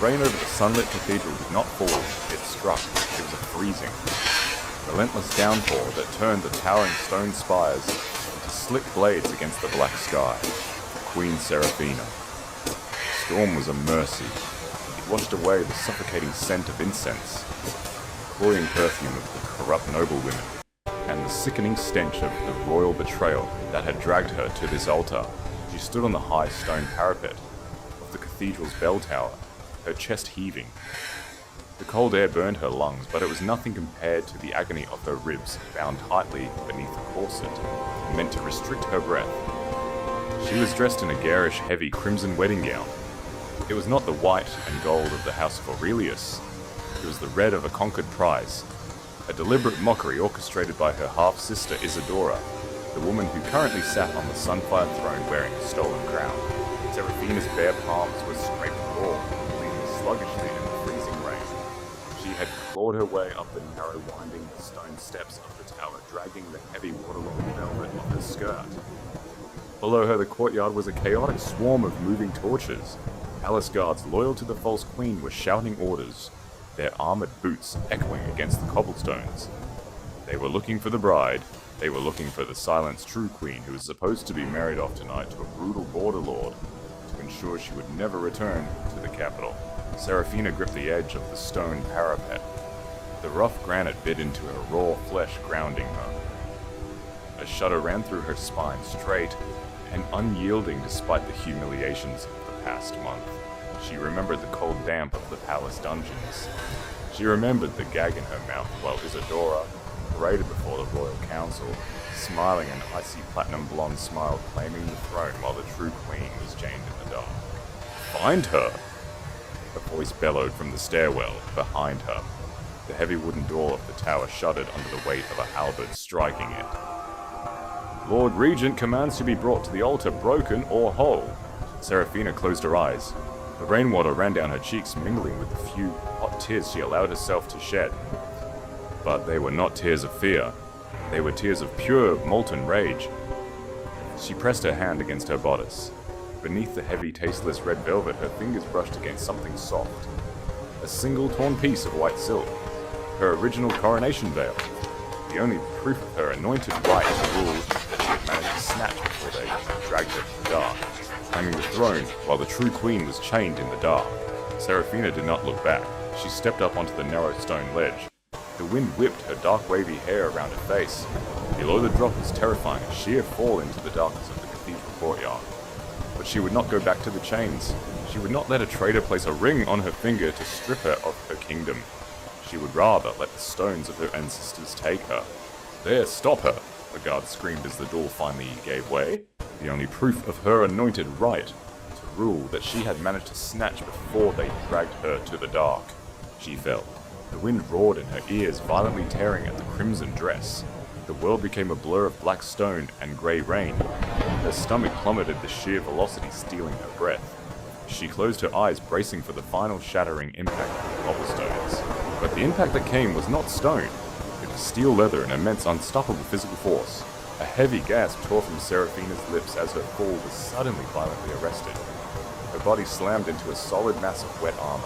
rain over the sunlit cathedral did not fall, it struck. It was a freezing, relentless downpour that turned the towering stone spires into slick blades against the black sky. Queen Seraphina. The storm was a mercy. It washed away the suffocating scent of incense, the cloying perfume of the corrupt noblewomen, and the sickening stench of the royal betrayal that had dragged her to this altar. She stood on the high stone parapet of the cathedral's bell tower, her chest heaving. The cold air burned her lungs, but it was nothing compared to the agony of her ribs, bound tightly beneath a corset, meant to restrict her breath. She was dressed in a garish, heavy crimson wedding gown. It was not the white and gold of the House of Aurelius. It was the red of a conquered prize, a deliberate mockery orchestrated by her half-sister Isadora, the woman who currently sat on the Sunfire Throne wearing a stolen crown. Seraphina's bare palms were scraped raw, bleeding sluggishly in the freezing rain. She had clawed her way up the narrow, winding stone steps of the tower, dragging the heavy waterlogged velvet of her skirt. Below her, the courtyard was a chaotic swarm of moving torches. Palace guards loyal to the false queen were shouting orders, their armored boots echoing against the cobblestones. They were looking for the bride. They were looking for the silenced true queen who was supposed to be married off tonight to a brutal border lord to ensure she would never return to the capital. Seraphina gripped the edge of the stone parapet. The rough granite bit into her raw flesh, grounding her. A shudder ran through her spine, straight and unyielding despite the humiliations of the past month. She remembered the cold damp of the palace dungeons. She remembered the gag in her mouth while Isadora paraded before the royal council, smiling an icy platinum blonde smile claiming the throne while the true queen was chained in the dark. "Find her!" A voice bellowed from the stairwell behind her. The heavy wooden door of the tower shuddered under the weight of a halberd striking it. "Lord Regent commands to be brought to the altar broken or whole." Seraphina closed her eyes. The rainwater ran down her cheeks, mingling with the few hot tears she allowed herself to shed. But they were not tears of fear. They were tears of pure, molten rage. She pressed her hand against her bodice. Beneath the heavy, tasteless red velvet, her fingers brushed against something soft. A single torn piece of white silk. Her original coronation veil. The only proof of her anointed right to rule that she had managed to snatch before they dragged her to the dark, claiming the throne while the true queen was chained in the dark. Seraphina did not look back. She stepped up onto the narrow stone ledge. The wind whipped her dark wavy hair around her face. Below the drop was terrifying, a sheer fall into the darkness of the cathedral courtyard. But she would not go back to the chains. She would not let a traitor place a ring on her finger to strip her of her kingdom. She would rather let the stones of her ancestors take her. "There, stop her!" the guard screamed as the door finally gave way. The only proof of her anointed right to rule that she had managed to snatch before they dragged her to the dark. She fell. The wind roared in her ears, violently tearing at the crimson dress. The world became a blur of black stone and grey rain. Her stomach plummeted, the sheer velocity stealing her breath. She closed her eyes, bracing for the final shattering impact of the cobblestones. But the impact that came was not stone. It was steel leather, an immense, unstoppable physical force. A heavy gasp tore from Seraphina's lips as her fall was suddenly violently arrested. Her body slammed into a solid mass of wet armor.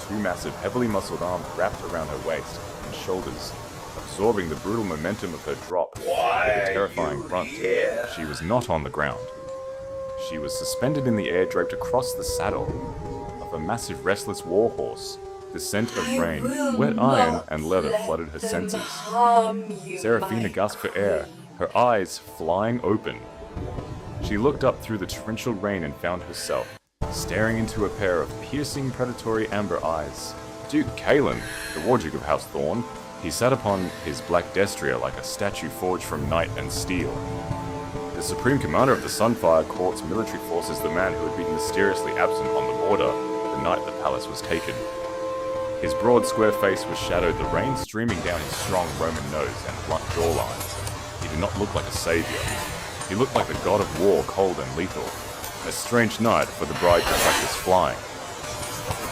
Two massive, heavily muscled arms wrapped around her waist and shoulders, absorbing the brutal momentum of her drop. With a terrifying grunt, she was not on the ground. She was suspended in the air, draped across the saddle of a massive, restless warhorse. The scent of rain, wet iron, and leather flooded her senses. Seraphina gasped for air, her eyes flying open. She looked up through the torrential rain and found herself staring into a pair of piercing, predatory amber eyes. Duke Kalen, the Warduke of House Thorn, he sat upon his black destrier like a statue forged from night and steel. The supreme commander of the Sunfire Court's military forces, the man who had been mysteriously absent on the border the night the palace was taken. His broad, square face was shadowed, the rain streaming down his strong Roman nose and blunt jawline. He did not look like a savior. He looked like the god of war, cold and lethal. A strange night for the bride to practice flying.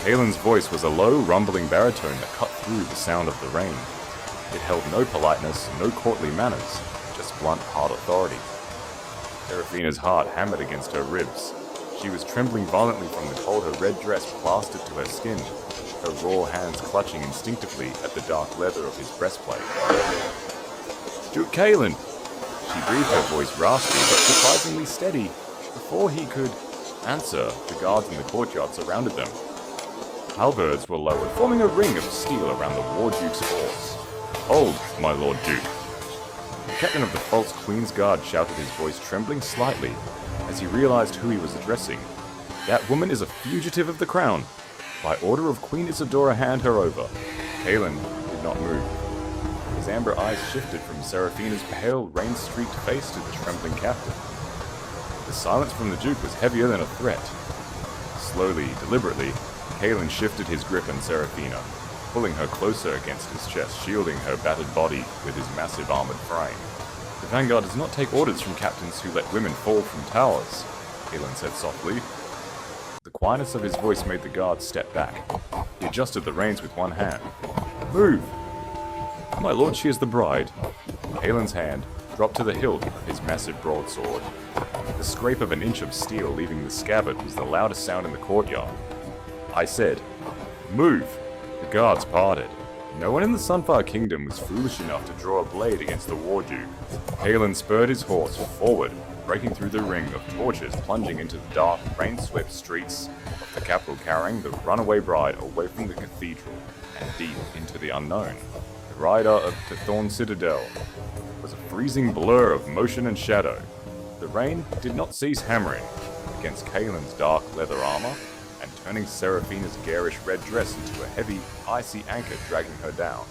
Kalen's voice was a low, rumbling baritone that cut through the sound of the rain. It held no politeness, no courtly manners, just blunt, hard authority. Seraphina's heart hammered against her ribs. She was trembling violently from the cold, her red dress plastered to her skin, her raw hands clutching instinctively at the dark leather of his breastplate. "Duke Kalen!" She breathed, her voice raspy but surprisingly steady. Before he could answer, the guards in the courtyard surrounded them. Halberds were lowered, forming a ring of steel around the War Duke's horse. "Hold, my Lord Duke!" The captain of the false Queen's Guard shouted, his voice trembling slightly as he realized who he was addressing. "That woman is a fugitive of the crown. By order of Queen Isadora, hand her over." Kalen did not move. His amber eyes shifted from Seraphina's pale, rain-streaked face to the trembling captain. The silence from the Duke was heavier than a threat. Slowly, deliberately, Kalen shifted his grip on Seraphina, pulling her closer against his chest, shielding her battered body with his massive armored frame. "The Vanguard does not take orders from captains who let women fall from towers," Kalen said softly. The quietness of his voice made the guard step back. He adjusted the reins with one hand. "Move!" "My lord, she is the bride." Kalen's hand dropped to the hilt of his massive broadsword. The scrape of an inch of steel leaving the scabbard was the loudest sound in the courtyard. "I said, move!" The guards parted. No one in the Sunfire Kingdom was foolish enough to draw a blade against the War Duke. Kalen spurred his horse forward, breaking through the ring of torches, plunging into the dark, rain-swept streets of the capital, carrying the runaway bride away from the cathedral and deep into the unknown. The rider of the Thorn Citadel was a freezing blur of motion and shadow. The rain did not cease hammering against Kalen's dark leather armor and turning Seraphina's garish red dress into a heavy, icy anchor dragging her down.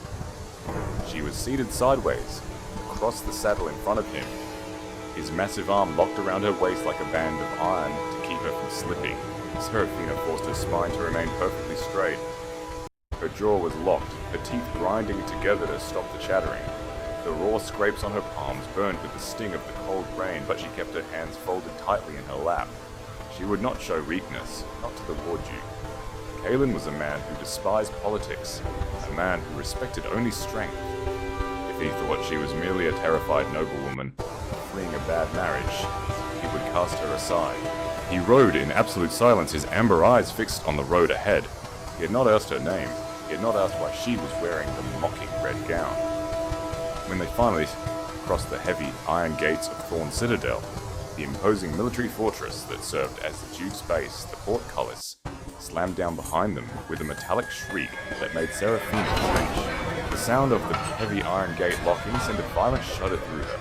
She was seated sideways, across the saddle in front of him, his massive arm locked around her waist like a band of iron to keep her from slipping. Seraphina forced her spine to remain perfectly straight. Her jaw was locked, her teeth grinding together to stop the chattering. The raw scrapes on her palms burned with the sting of the cold rain, but she kept her hands folded tightly in her lap. She would not show weakness, not to the War Duke. Kalen was a man who despised politics, a man who respected only strength. If he thought she was merely a terrified noblewoman fleeing a bad marriage, he would cast her aside. He rode in absolute silence, his amber eyes fixed on the road ahead. He had not asked her name. He had not asked why she was wearing the mocking red gown. When they finally crossed the heavy iron gates of Thorn Citadel, the imposing military fortress that served as the Duke's base, the portcullis slammed down behind them with a metallic shriek that made Seraphina flinch. The sound of the heavy iron gate locking sent a violent shudder through her.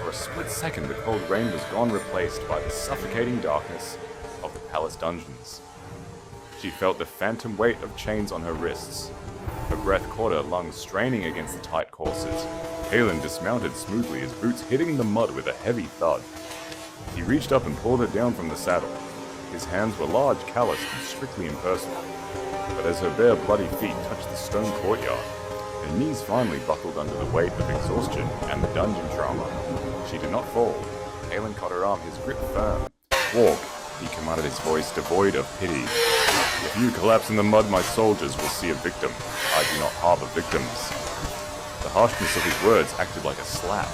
For a split second, the cold rain was gone, replaced by the suffocating darkness of the palace dungeons. She felt the phantom weight of chains on her wrists. Her breath caught her lungs straining against the tight corsets. Kalen dismounted smoothly, his boots hitting the mud with a heavy thud. He reached up and pulled her down from the saddle. His hands were large, calloused, and strictly impersonal. But as her bare, bloody feet touched the stone courtyard, her knees finally buckled under the weight of exhaustion and the dungeon trauma. She did not fall. Kalen caught her arm, his grip firm. "Walk," he commanded, his voice devoid of pity. "If you collapse in the mud, my soldiers will see a victim. I do not harbor victims." The harshness of his words acted like a slap.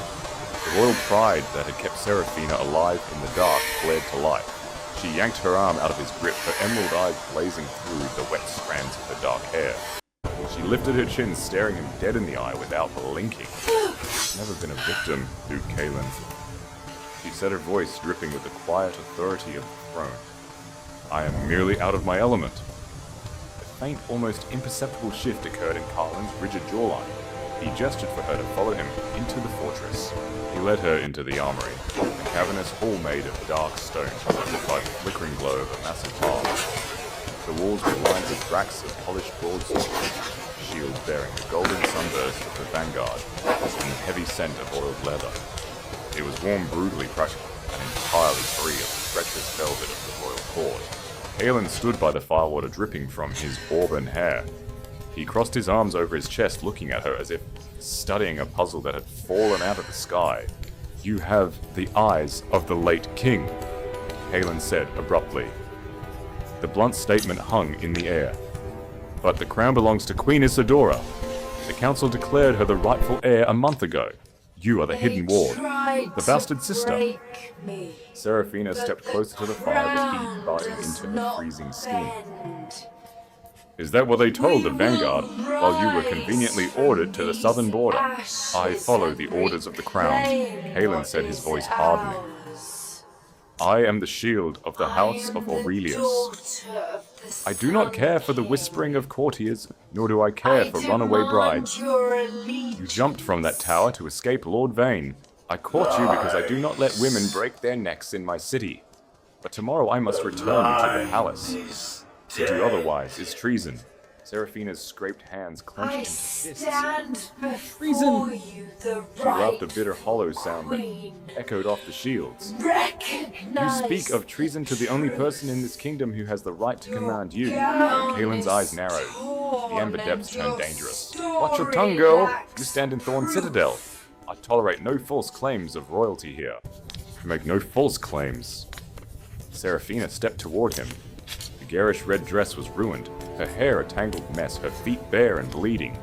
The royal pride that had kept Seraphina alive in the dark flared to life. She yanked her arm out of his grip, her emerald eyes blazing through the wet strands of her dark hair. She lifted her chin, staring him dead in the eye without blinking. "I've never been a victim, Duke Kalen." She said, her voice dripping with the quiet authority of the throne. "I am merely out of my element." A faint, almost imperceptible shift occurred in Kalen's rigid jawline. He gestured for her to follow him into the fortress. He led her into the armory, a cavernous hall made of dark stone, lit by the flickering glow of a massive hearth. The walls were lined with racks of polished broadswords, shields bearing the golden sunburst of the Vanguard, and the heavy scent of oiled leather. It was warm, brutally practical, and entirely free of the treacherous velvet of the royal court. Kalen stood by the firewater dripping from his auburn hair. He crossed his arms over his chest, looking at her as if studying a puzzle that had fallen out of the sky. "You have the eyes of the late king," Kalen said abruptly. The blunt statement hung in the air. "But the crown belongs to Queen Isadora. The council declared her the rightful heir a month ago. You are the hidden ward." The bastard sister. Seraphina stepped closer to the fire, the heat biting into her freezing skin. Is that what they told the vanguard while you were conveniently ordered to the southern border? I follow the orders of the crown, Kalen said, his voice hardening. I am the shield of the house of Aurelius. I do not care for the whispering of courtiers, nor do I care for runaway brides. You jumped from that tower to escape Lord Vane. I caught you because I do not let women break their necks in my city. But tomorrow I must return you to the palace. To do otherwise is treason. Seraphina's scraped hands clenched into fists. Treason! She laughed a bitter hollow sound that echoed off the shields. You speak of treason to the only person in this kingdom who has the right to command you. Kalen's eyes narrowed. The amber depths turned dangerous. Watch your tongue, girl! You stand in Thorn Citadel. I tolerate no false claims of royalty here. You make no false claims. Seraphina stepped toward him. The garish red dress was ruined, her hair a tangled mess, her feet bare and bleeding.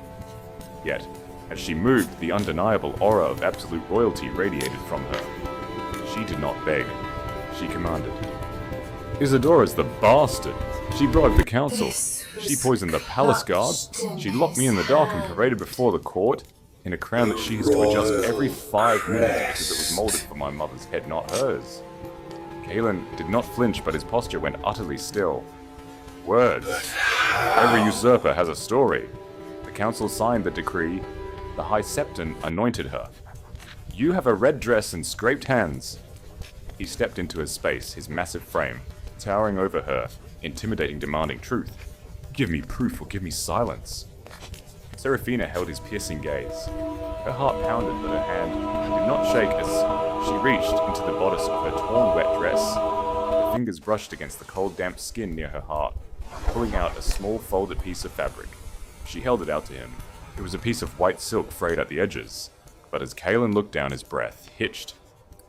Yet, as she moved, the undeniable aura of absolute royalty radiated from her. She did not beg. She commanded. Isadora's the bastard. She bribed the council. She poisoned the palace guards. She locked me in the dark and paraded before the court in a crown that she has to adjust every 5 minutes because it was molded for my mother's head, not hers. Kalen did not flinch, but his posture went utterly still. Words. Every usurper has a story. The council signed the decree. The High Septon anointed her. You have a red dress and scraped hands. He stepped into his space, his massive frame, towering over her, intimidating, demanding truth. Give me proof or give me silence. Seraphina held his piercing gaze. Her heart pounded, but her hand did not shake as she reached into the bodice of her torn, wet dress. Her fingers brushed against the cold, damp skin near her heart, pulling out a small, folded piece of fabric. She held it out to him. It was a piece of white silk frayed at the edges, but as Kalen looked down, his breath hitched.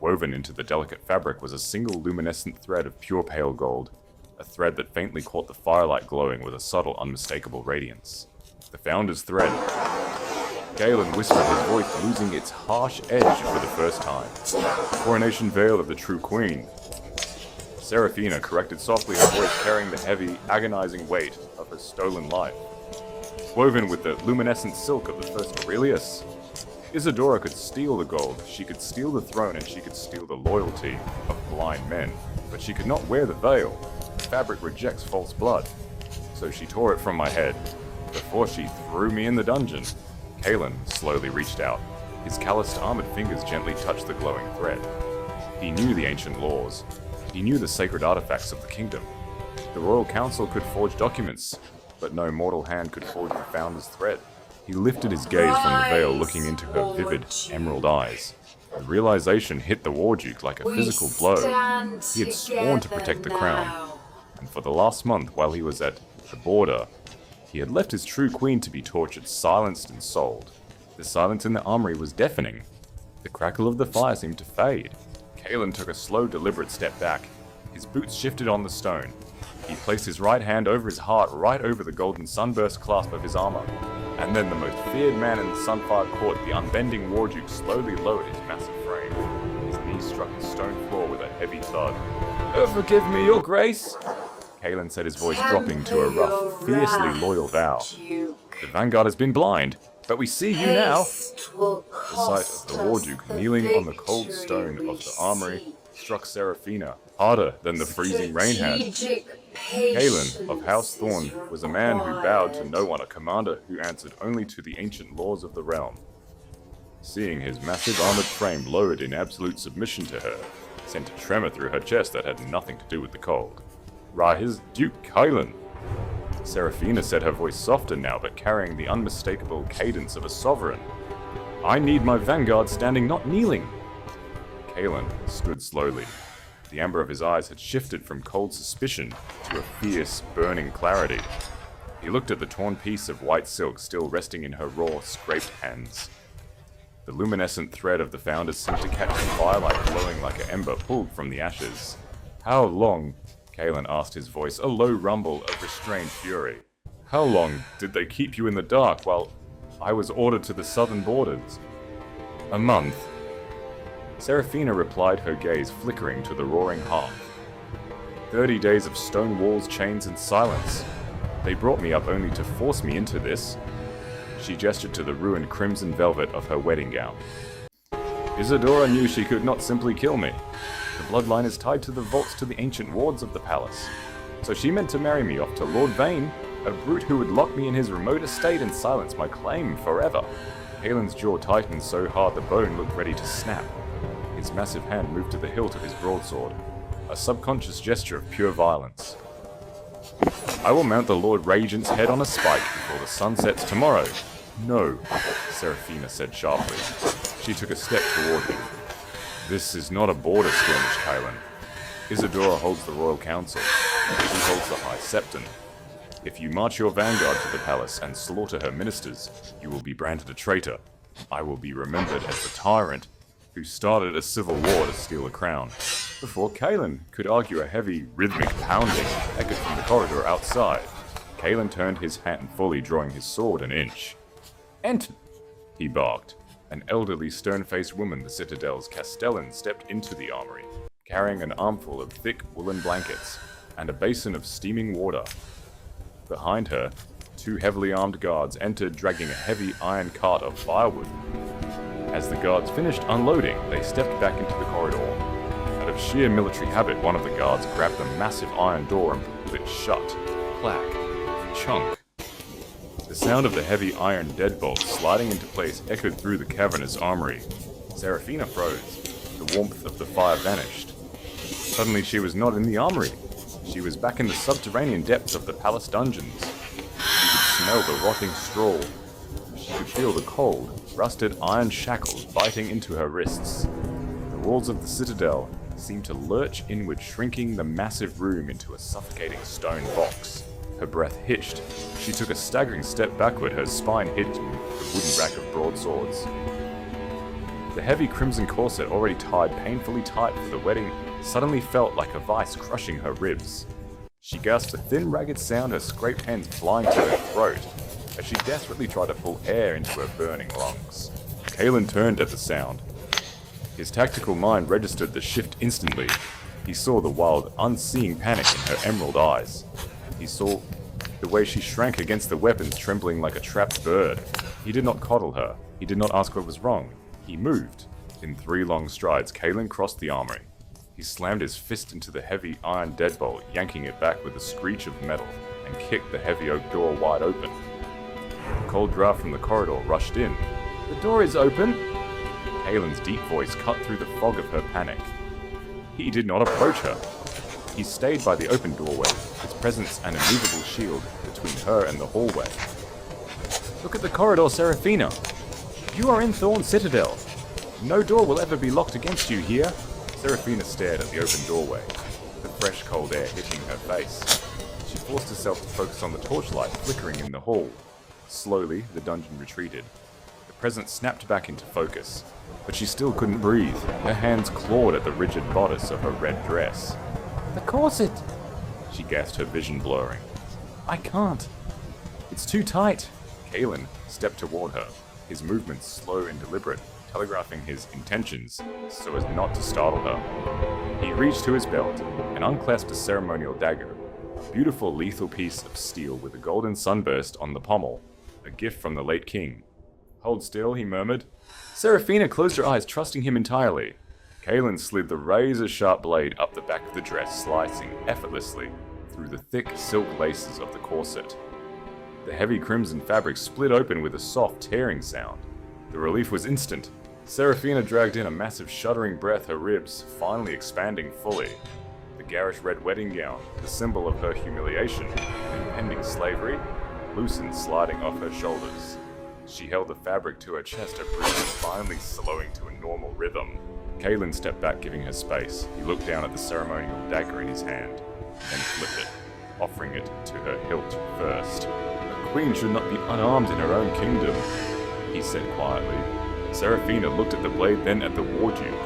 Woven into the delicate fabric was a single luminescent thread of pure pale gold, a thread that faintly caught the firelight glowing with a subtle, unmistakable radiance. The Founder's thread. Galen whispered, his voice losing its harsh edge for the first time. Coronation veil of the true queen. Seraphina corrected softly, her voice carrying the heavy, agonizing weight of her stolen life. Woven with the luminescent silk of the first Aurelius. Isadora could steal the gold, she could steal the throne, and she could steal the loyalty of blind men. But she could not wear the veil. The fabric rejects false blood. So she tore it from my head. Before she threw me in the dungeon, Kalen slowly reached out. His calloused, armored fingers gently touched the glowing thread. He knew the ancient laws. He knew the sacred artifacts of the kingdom. The royal council could forge documents, but no mortal hand could forge the Founder's thread. He lifted his gaze from the veil, looking into her vivid, emerald eyes. The realization hit the Warduke like a physical blow. He had sworn to protect the crown, and for the last month, while he was at the border, he had left his true queen to be tortured, silenced, and sold. The silence in the armory was deafening. The crackle of the fire seemed to fade. Kalen took a slow, deliberate step back. His boots shifted on the stone. He placed his right hand over his heart, right over the golden sunburst clasp of his armor. And then the most feared man in the Sunfire court, the unbending Warduke, slowly lowered his massive frame. His knees struck the stone floor with a heavy thud. Forgive me, your grace! Kalen said, his voice dropping to a rough, fiercely loyal vow. The vanguard has been blind, but we see you now. The sight of the Warduke kneeling on the cold stone of the armory struck Seraphina harder than the freezing rain had. Kalen of House Thorn was a man who bowed to no one, a commander who answered only to the ancient laws of the realm. Seeing his massive armored frame lowered in absolute submission to her sent a tremor through her chest that had nothing to do with the cold. Rise, Duke Kalen! Seraphina said, her voice softer now, but carrying the unmistakable cadence of a sovereign. I need my vanguard standing, not kneeling. Kalen stood slowly. The amber of his eyes had shifted from cold suspicion to a fierce, burning clarity. He looked at the torn piece of white silk still resting in her raw, scraped hands. The luminescent thread of the Founder seemed to catch the firelight, glowing like an ember pulled from the ashes. How long? Kalen asked, his voice a low rumble of restrained fury. How long did they keep you in the dark while I was ordered to the southern borders? A month. Seraphina replied, her gaze flickering to the roaring hearth. 30 days of stone walls, chains, and silence. They brought me up only to force me into this. She gestured to the ruined crimson velvet of her wedding gown. Isadora knew she could not simply kill me. The bloodline is tied to the vaults to the ancient wards of the palace. So she meant to marry me off to Lord Vane, a brute who would lock me in his remote estate and silence my claim forever. Kaelin's jaw tightened so hard the bone looked ready to snap. His massive hand moved to the hilt of his broadsword, a subconscious gesture of pure violence. I will mount the Lord Regent's head on a spike before the sun sets tomorrow. No, Seraphina said sharply. She took a step toward him. This is not a border skirmish, Kaelin. Isadora holds the Royal Council. She holds the High Septon. If you march your vanguard to the palace and slaughter her ministers, you will be branded a traitor. I will be remembered as the tyrant who started a civil war to steal a crown. Before Kaelin could argue, a heavy, rhythmic pounding echoed from the corridor outside. Kaelin turned his hand fully, drawing his sword an inch. Enter, he barked. An elderly, stern-faced woman, the Citadel's castellan, stepped into the armory, carrying an armful of thick woolen blankets and a basin of steaming water. Behind her, 2 heavily armed guards entered, dragging a heavy iron cart of firewood. As the guards finished unloading, they stepped back into the corridor. Out of sheer military habit, one of the guards grabbed the massive iron door and pulled it shut. Clack. Chunk. The sound of the heavy iron deadbolt sliding into place echoed through the cavernous armory. Seraphina froze. The warmth of the fire vanished. Suddenly she was not in the armory. She was back in the subterranean depths of the palace dungeons. She could smell the rotting straw. She could feel the cold, rusted iron shackles biting into her wrists. The walls of the citadel seemed to lurch inward, shrinking the massive room into a suffocating stone box. Her breath hitched. She took a staggering step backward, her spine hit the wooden rack of broadswords. The heavy crimson corset, already tied painfully tight for the wedding, suddenly felt like a vice crushing her ribs. She gasped a thin, ragged sound, her scraped hands flying to her throat, as she desperately tried to pull air into her burning lungs. Kaelin turned at the sound. His tactical mind registered the shift instantly. He saw the wild, unseeing panic in her emerald eyes. He saw the way she shrank against the weapons, trembling like a trapped bird. He did not coddle her. He did not ask what was wrong. He moved. In 3 long strides, Kaelin crossed the armory. He slammed his fist into the heavy iron deadbolt, yanking it back with a screech of metal, and kicked the heavy oak door wide open. A cold draft from the corridor rushed in. "The door is open!" Kaelin's deep voice cut through the fog of her panic. He did not approach her. He stayed by the open doorway, his presence an immovable shield between her and the hallway. "Look at the corridor, Seraphina! You are in Thorn Citadel. No door will ever be locked against you here." Seraphina stared at the open doorway, the fresh cold air hitting her face. She forced herself to focus on the torchlight flickering in the hall. Slowly, the dungeon retreated. The presence snapped back into focus, but she still couldn't breathe. Her hands clawed at the rigid bodice of her red dress. "The corset!" She gasped, her vision blurring. "I can't. It's too tight." Kaelin stepped toward her, his movements slow and deliberate, telegraphing his intentions so as not to startle her. He reached to his belt and unclasped a ceremonial dagger, a beautiful lethal piece of steel with a golden sunburst on the pommel, a gift from the late king. "Hold still," he murmured. Seraphina closed her eyes, trusting him entirely. Kaelin slid the razor-sharp blade up the back of the dress, slicing effortlessly through the thick silk laces of the corset. The heavy crimson fabric split open with a soft tearing sound. The relief was instant. Seraphina dragged in a massive shuddering breath, her ribs finally expanding fully. The garish red wedding gown, the symbol of her humiliation and impending slavery, loosened, sliding off her shoulders. She held the fabric to her chest, her breathing finally slowing to a normal rhythm. Kaelin stepped back, giving her space. He looked down at the ceremonial dagger in his hand, then flipped it, offering it to her hilt first. "A queen should not be unarmed in her own kingdom," he said quietly. Seraphina looked at the blade, then at the war duke.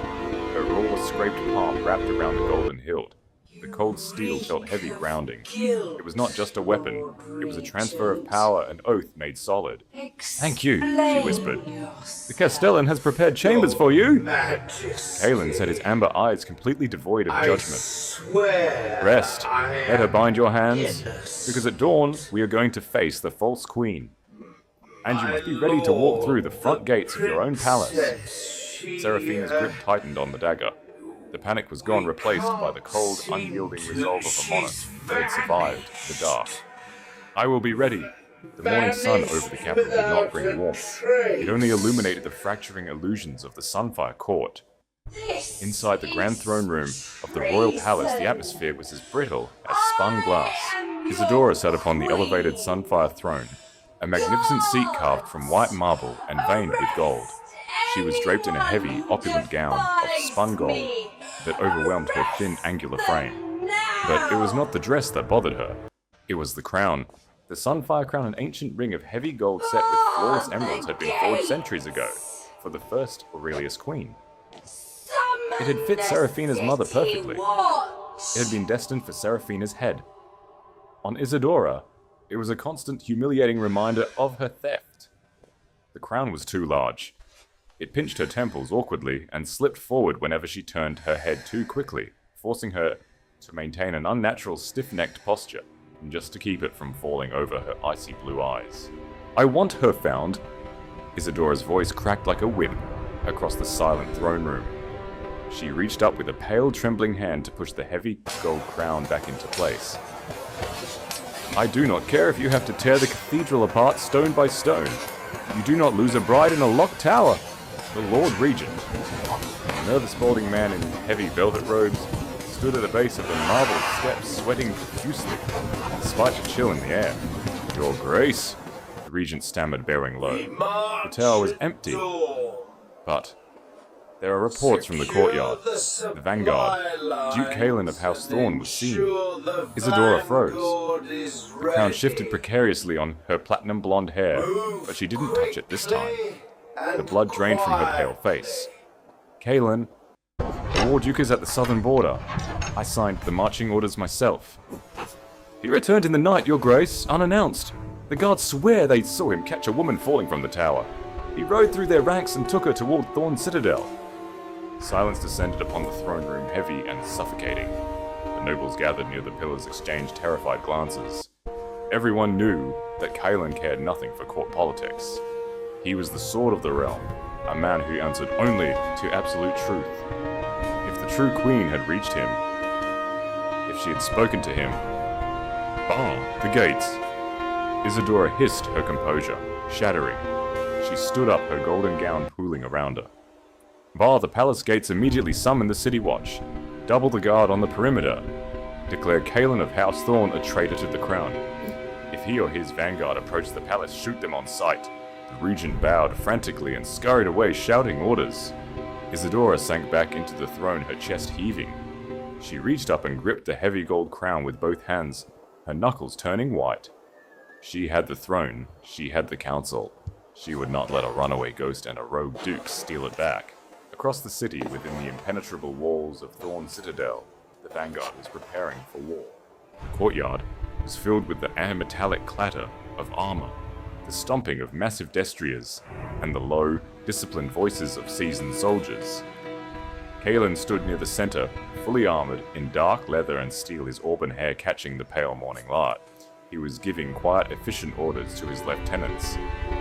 Her raw, scraped palm wrapped around the golden hilt. The cold steel felt heavy grounding. It was not just a weapon, it was a transfer of power and oath made solid. "Thank you," she whispered. "The Castellan has prepared chambers for you." Kalen said, his amber eyes completely devoid of judgment. "Rest. Let her bind your hands, because at dawn we are going to face the false queen. And you must be ready to walk through the front gates of your own palace." Seraphina's grip tightened on the dagger. The panic was gone, replaced by the cold, unyielding resolve of a monarch that had survived the dark. "I will be ready." The morning sun over the capital did not bring warmth. It only illuminated the fracturing illusions of the Sunfire court. Inside the grand throne room of the royal palace, the atmosphere was as brittle as spun glass. Isadora sat upon the elevated Sunfire Throne, a magnificent seat carved from white marble and veined with gold. She was draped in a heavy, opulent gown of spun gold that overwhelmed her thin, angular frame. But it was not the dress that bothered her. It was the crown. The Sunfire crown, an ancient ring of heavy gold set with flawless emeralds, had been forged centuries ago for the first Aurelius queen. It had fit Seraphina's mother perfectly. It had been destined for Seraphina's head. On Isadora, it was a constant, humiliating reminder of her theft. The crown was too large. It pinched her temples awkwardly and slipped forward whenever she turned her head too quickly, forcing her to maintain an unnatural stiff-necked posture, just to keep it from falling over her icy blue eyes. "I want her found." Isadora's voice cracked like a whip across the silent throne room. She reached up with a pale, trembling hand to push the heavy gold crown back into place. "I do not care if you have to tear the cathedral apart stone by stone. You do not lose a bride in a locked tower." The Lord Regent, a nervous balding man in heavy velvet robes, stood at the base of the marble steps, sweating profusely, despite the chill in the air. "Your Grace," the Regent stammered, bowing low. The tower was empty, but there are reports from the courtyard. The vanguard, Duke Kalen of House Thorn, was seen. Isadora froze. The crown shifted precariously on her platinum blonde hair, but she didn't touch it this time. The blood drained from her pale face. "Kalen, the War Duke is at the southern border. I signed the marching orders myself." "He returned in the night, Your Grace, unannounced. The guards swear they saw him catch a woman falling from the tower. He rode through their ranks and took her toward Thorn Citadel." Silence descended upon the throne room, heavy and suffocating. The nobles gathered near the pillars exchanged terrified glances. Everyone knew that Kalen cared nothing for court politics. He was the sword of the realm, a man who answered only to absolute truth. If the true queen had reached him, if she had spoken to him... "Bar the gates!" Isadora hissed, her composure shattering. She stood up, her golden gown pooling around her. "Bar the palace gates, immediately summon the city watch. Double the guard on the perimeter. Declare Kalen of House Thorn a traitor to the crown. If he or his vanguard approach the palace, shoot them on sight." The regent bowed frantically and scurried away, shouting orders. Isadora sank back into the throne, her chest heaving. She reached up and gripped the heavy gold crown with both hands, her knuckles turning white. She had the throne, she had the council. She would not let a runaway ghost and a rogue duke steal it back. Across the city, within the impenetrable walls of Thorn Citadel, the vanguard was preparing for war. The courtyard was filled with the metallic clatter of armor, the stomping of massive destriers, and the low, disciplined voices of seasoned soldiers. Kalen stood near the center, fully armored, in dark leather and steel, his auburn hair catching the pale morning light. He was giving quiet, efficient orders to his lieutenants.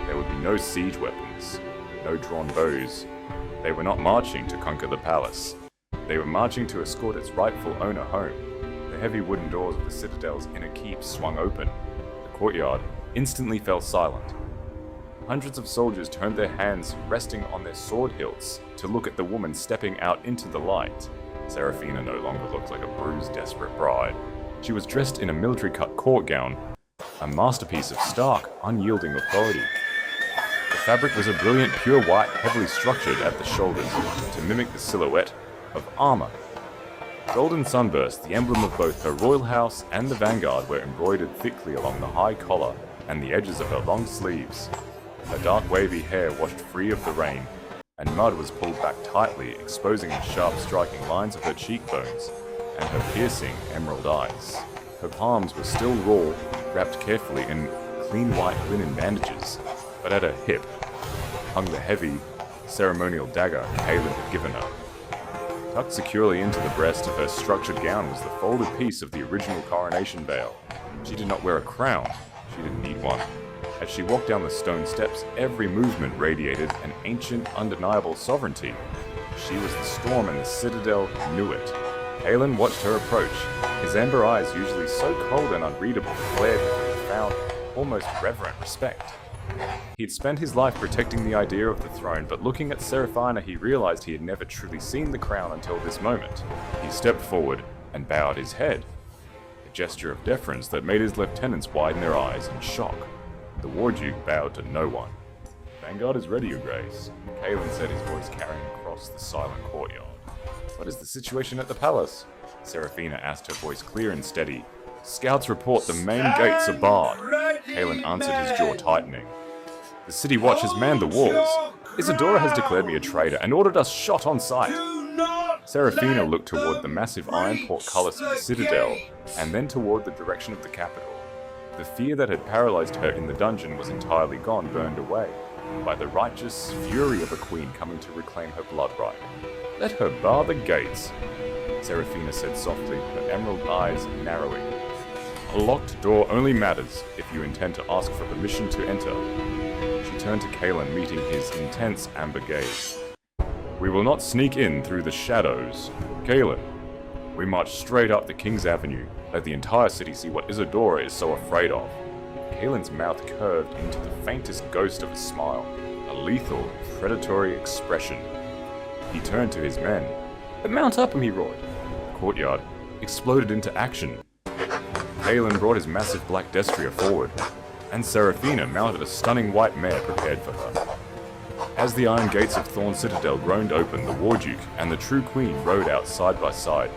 There would be no siege weapons, no drawn bows. They were not marching to conquer the palace. They were marching to escort its rightful owner home. The heavy wooden doors of the citadel's inner keep swung open. The courtyard instantly fell silent. Hundreds of soldiers turned their hands resting on their sword hilts to look at the woman stepping out into the light. Seraphina no longer looked like a bruised, desperate bride. She was dressed in a military-cut court gown, a masterpiece of stark, unyielding authority. The fabric was a brilliant, pure white, heavily structured at the shoulders to mimic the silhouette of armor. Golden sunbursts, the emblem of both her royal house and the vanguard, were embroidered thickly along the high collar and the edges of her long sleeves. Her dark wavy hair washed free of the rain, and mud was pulled back tightly, exposing the sharp striking lines of her cheekbones and her piercing emerald eyes. Her palms were still raw, wrapped carefully in clean white linen bandages, but at her hip hung the heavy, ceremonial dagger Kaelin had given her. Tucked securely into the breast of her structured gown was the folded piece of the original coronation veil. She did not wear a crown. She didn't need one. As she walked down the stone steps, every movement radiated an ancient, undeniable sovereignty. She was the storm, and the citadel knew it. Kaelin watched her approach. His amber eyes, usually so cold and unreadable, glared with profound, almost reverent respect. He had spent his life protecting the idea of the throne, but looking at Seraphina, he realized he had never truly seen the crown until this moment. He stepped forward and bowed his head, a gesture of deference that made his lieutenants widen their eyes in shock. The War Duke bowed to no one. "Vanguard is ready, Your Grace," Kaelin said, his voice carrying across the silent courtyard. "What is the situation at the palace?" Seraphina asked, her voice clear and steady. "Scouts report the main gates are barred." Kaelin answered, his jaw tightening. "The city watch has manned the walls. Isadora has declared me a traitor and ordered us shot on sight." Seraphina looked toward the massive iron portcullis of the citadel, and then toward the direction of the capital. The fear that had paralyzed her in the dungeon was entirely gone, burned away by the righteous fury of a queen coming to reclaim her blood right. "Let her bar the gates," Seraphina said softly, her emerald eyes narrowing. "A locked door only matters if you intend to ask for permission to enter." She turned to Kaelin, meeting his intense amber gaze. "We will not sneak in through the shadows. Kaelin, we march straight up the King's Avenue. Let the entire city see what Isadora is so afraid of." Kaelin's mouth curved into the faintest ghost of a smile, a lethal, predatory expression. He turned to his men. "Mount up!" he roared. The courtyard exploded into action. Kaelin brought his massive black destrier forward, and Seraphina mounted a stunning white mare prepared for her. As the iron gates of Thorn Citadel groaned open, the War Duke and the true Queen rode out side by side,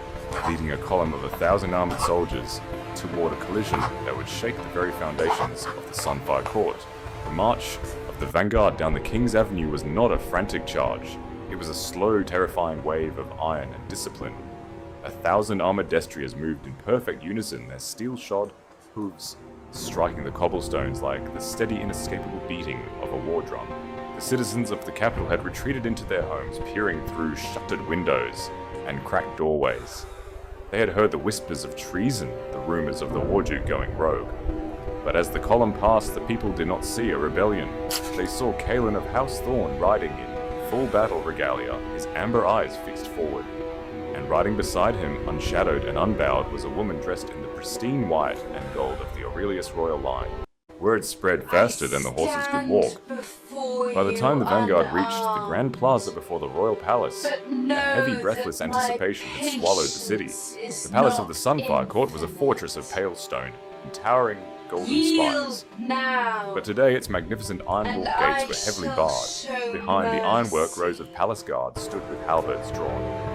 leading a column of 1,000 armored soldiers toward a collision that would shake the very foundations of the Sunfire Court. The march of the vanguard down the King's Avenue was not a frantic charge. It was a slow, terrifying wave of iron and discipline. 1,000 armored destriers moved in perfect unison, their steel-shod hooves striking the cobblestones like the steady, inescapable beating of a war drum. The citizens of the capital had retreated into their homes, peering through shuttered windows and cracked doorways. They had heard the whispers of treason, the rumors of the War Duke going rogue. But as the column passed, the people did not see a rebellion. They saw Kaelin of House Thorn riding in full battle regalia, his amber eyes fixed forward. And riding beside him, unshadowed and unbowed, was a woman dressed in the pristine white and gold of the Aurelius royal line. Word spread faster than the horses could walk. By the time the vanguard reached the Grand Plaza before the royal palace, a heavy, breathless anticipation had swallowed the city. The palace of the Sunfire Court was a fortress of pale stone and towering golden spires. But today its magnificent iron-walled gates were heavily barred. Behind the ironwork, rows of palace guards stood with halberds drawn.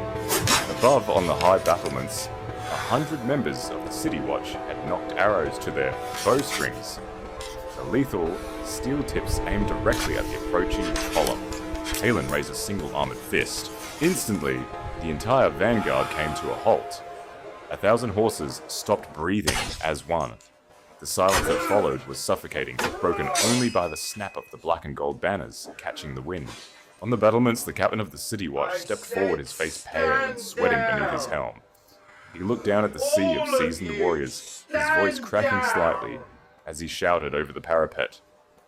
Above, on the high battlements, 100 members of the City Watch had knocked arrows to their bowstrings. The lethal steel tips aimed directly at the approaching column. Kaelin raised a single armored fist. Instantly, the entire vanguard came to a halt. 1,000 horses stopped breathing as one. The silence that followed was suffocating, broken only by the snap of the black and gold banners catching the wind. On the battlements, the captain of the City Watch stepped forward, his face pale and sweating beneath his helm. He looked down at the sea of seasoned warriors, his voice cracking slightly as he shouted over the parapet.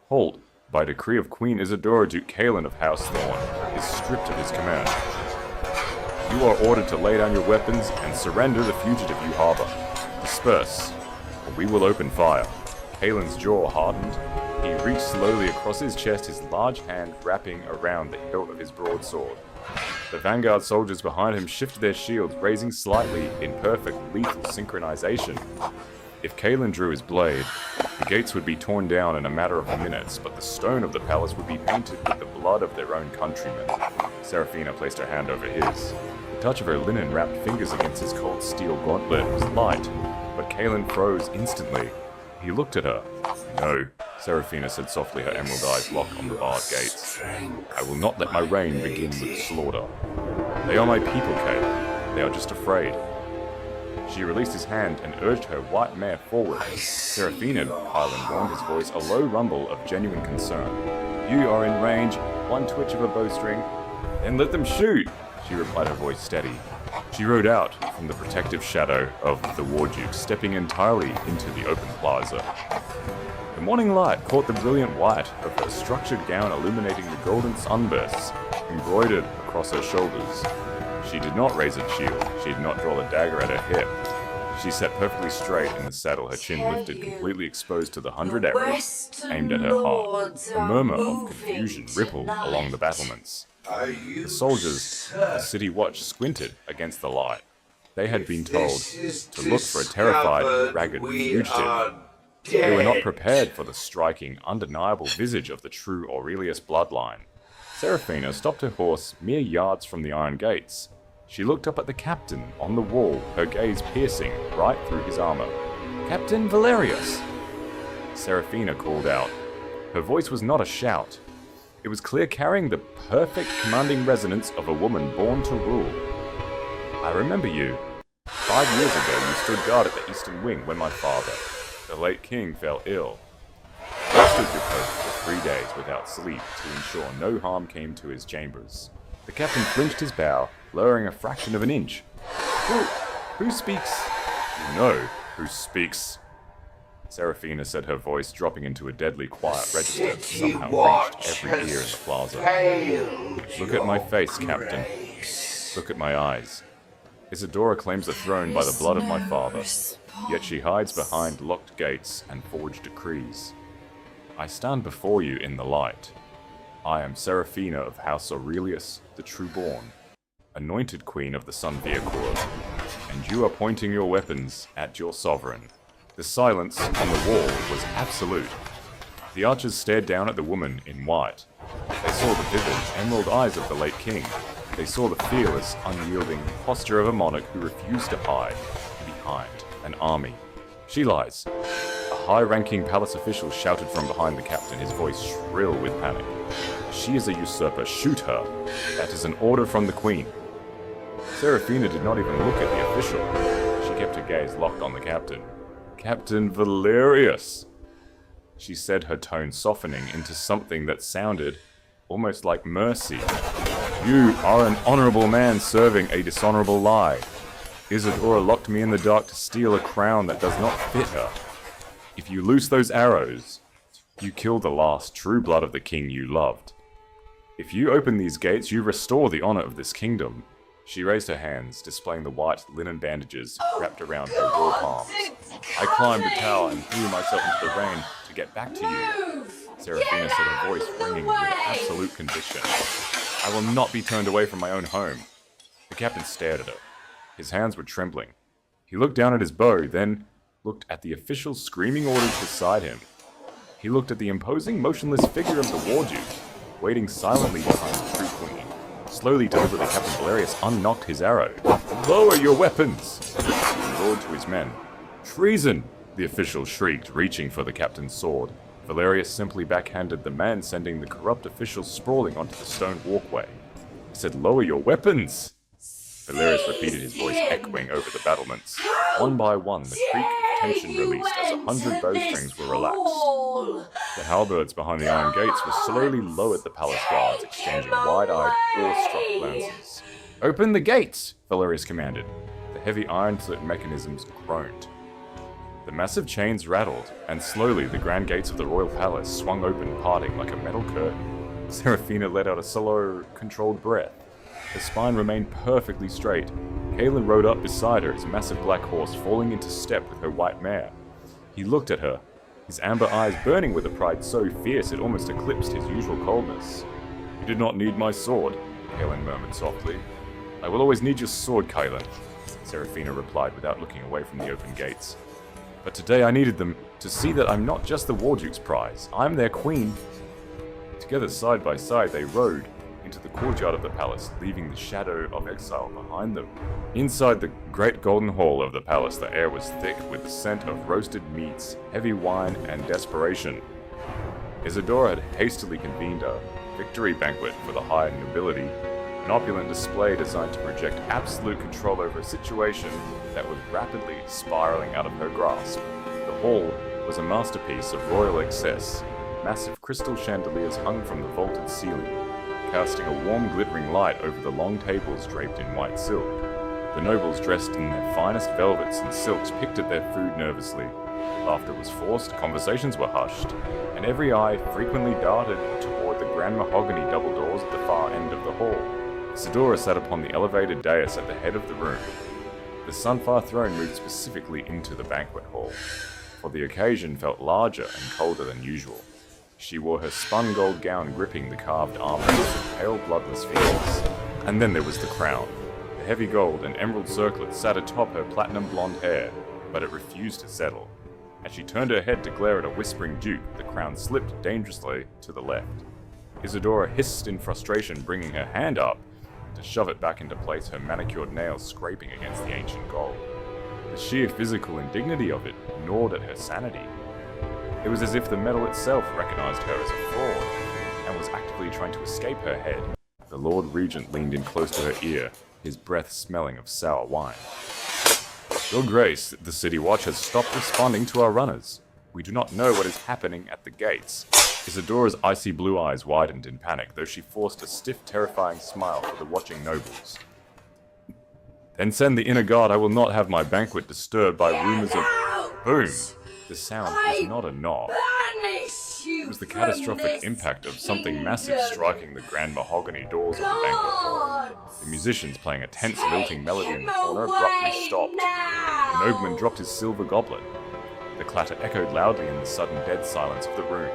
"Halt! By decree of Queen Isadora, Duke Kaelin of House Thorn is stripped of his command. You are ordered to lay down your weapons and surrender the fugitive you harbor. Disperse, or we will open fire." Kaelin's jaw hardened. He reached slowly across his chest, his large hand wrapping around the hilt of his broadsword. The vanguard soldiers behind him shifted their shields, raising slightly in perfect lethal synchronization. If Kaelin drew his blade, the gates would be torn down in a matter of minutes, but the stone of the palace would be painted with the blood of their own countrymen. Seraphina placed her hand over his. The touch of her linen-wrapped fingers against his cold steel gauntlet was light, but Kaelin froze instantly. He looked at her. "No," Seraphina said softly, her emerald eyes locked on the barred gates. "I will not let my reign begin with slaughter. They are my people, Kaelin. They are just afraid." She released his hand and urged her white mare forward. Seraphina, Kylan warned, his voice a low rumble of genuine concern. You are in range, one twitch of a bowstring. Then let them shoot, she replied, her voice steady. She rode out from the protective shadow of the War Duke, stepping entirely into the open plaza. The morning light caught the brilliant white of her structured gown, illuminating the golden sunbursts embroidered across her shoulders. She did not raise a shield. She did not draw the dagger at her hip. She sat perfectly straight in the saddle, her chin lifted, completely exposed to the 100 arrows aimed at her heart. A murmur of confusion rippled along the battlements. The soldiers of the city watch squinted against the light. They had been told to look for a terrified, ragged fugitive. They were not prepared for the striking, undeniable visage of the true Aurelius bloodline. Seraphina stopped her horse mere yards from the iron gates. She looked up at the captain on the wall, her gaze piercing right through his armor. "Captain Valerius!" Seraphina called out. Her voice was not a shout. It was clear, carrying the perfect commanding resonance of a woman born to rule. "I remember you. 5 years ago you stood guard at the eastern wing when my father, the late king, fell ill. You stood your post for 3 days without sleep to ensure no harm came to his chambers." The captain flinched his bow, lowering a fraction of an inch. Who speaks? "You know who speaks," Seraphina said, her voice dropping into a deadly quiet register that somehow reached every ear in the plaza. "Look at my face, Captain. Look at my eyes. Isadora claims the throne by the blood of my father, yet she hides behind locked gates and forged decrees. I stand before you in the light. I am Seraphina of House Aurelius, the Trueborn, anointed queen of the Sunfire Throne, and you are pointing your weapons at your sovereign." The silence on the wall was absolute. The archers stared down at the woman in white. They saw the vivid, emerald eyes of the late king. They saw the fearless, unyielding posture of a monarch who refused to hide behind an army. "She lies," a high-ranking palace official shouted from behind the captain, his voice shrill with panic. "She is a usurper. Shoot her. That is an order from the queen." Seraphina did not even look at the official. She kept her gaze locked on the captain. "Captain Valerius," she said, her tone softening into something that sounded almost like mercy. "You are an honorable man serving a dishonorable lie. Isadora locked me in the dark to steal a crown that does not fit her. If you loose those arrows, you kill the last true blood of the king you loved. If you open these gates, you restore the honor of this kingdom." She raised her hands, displaying the white linen bandages wrapped around her raw palms. "I climbed the tower and threw myself into the rain to get back to you," Seraphina said, her voice ringing with absolute conviction. "I will not be turned away from my own home." The captain stared at her. His hands were trembling. He looked down at his bow, then looked at the official screaming orders beside him. He looked at the imposing, motionless figure of the War Duke, waiting silently behind the true queen. Slowly, deliberately, Captain Valerius unknocked his arrow. "Lower your weapons!" He roared to his men. "Treason!" the official shrieked, reaching for the captain's sword. Valerius simply backhanded the man, sending the corrupt official sprawling onto the stone walkway. He said, "Lower your weapons!" Valerius repeated, his voice echoing over the battlements. One by one, the creak of tension released as 100 bowstrings were relaxed. The halberds behind the iron gates were slowly lowered, the palace guards exchanging wide-eyed, awe-struck glances. "Open the gates!" Valerius commanded. The heavy iron-slit mechanisms groaned. The massive chains rattled, and slowly the grand gates of the royal palace swung open, parting like a metal curtain. Seraphina let out a slow, controlled breath. Her spine remained perfectly straight. Kaelin rode up beside her, his massive black horse falling into step with her white mare. He looked at her, his amber eyes burning with a pride so fierce it almost eclipsed his usual coldness. "You did not need my sword," Kaelin murmured softly. "I will always need your sword, Kaelin," Seraphina replied without looking away from the open gates. "But today I needed them to see that I'm not just the War Duke's prize. I'm their queen." Together, side by side, they rode into the courtyard of the palace, leaving the shadow of exile behind them. Inside the great golden hall of the palace, the air was thick with the scent of roasted meats, heavy wine, and desperation. Isadora had hastily convened a victory banquet for the high nobility, an opulent display designed to project absolute control over a situation that was rapidly spiraling out of her grasp. The hall was a masterpiece of royal excess. Massive crystal chandeliers hung from the vaulted ceiling, casting a warm glittering light over the long tables draped in white silk. The nobles dressed in their finest velvets and silks picked at their food nervously. Laughter was forced, conversations were hushed, and every eye frequently darted toward the grand mahogany double doors at the far end of the hall. Isadora sat upon the elevated dais at the head of the room. The Sunfire Throne moved specifically into the banquet hall, for the occasion felt larger and colder than usual. She wore her spun gold gown gripping the carved armor with pale bloodless fingers. And then there was the crown. The heavy gold and emerald circlet sat atop her platinum blonde hair, but it refused to settle. As she turned her head to glare at a whispering duke, the crown slipped dangerously to the left. Isadora hissed in frustration, bringing her hand up to shove it back into place, her manicured nails scraping against the ancient gold. The sheer physical indignity of it gnawed at her sanity. It was as if the metal itself recognized her as a fraud, and was actively trying to escape her head. The Lord Regent leaned in close to her ear, his breath smelling of sour wine. Your Grace, the City Watch has stopped responding to our runners. We do not know what is happening at the gates. Isadora's icy blue eyes widened in panic, though she forced a stiff, terrifying smile for the watching nobles. Then send the inner guard. I will not have my banquet disturbed by rumors of... Boom! The sound was not a knock. It was the catastrophic impact of something massive striking the grand mahogany doors of the banquet hall. The musicians playing a tense, lilting melody in the corner abruptly stopped. The nobleman dropped his silver goblet. The clatter echoed loudly in the sudden dead silence of the room.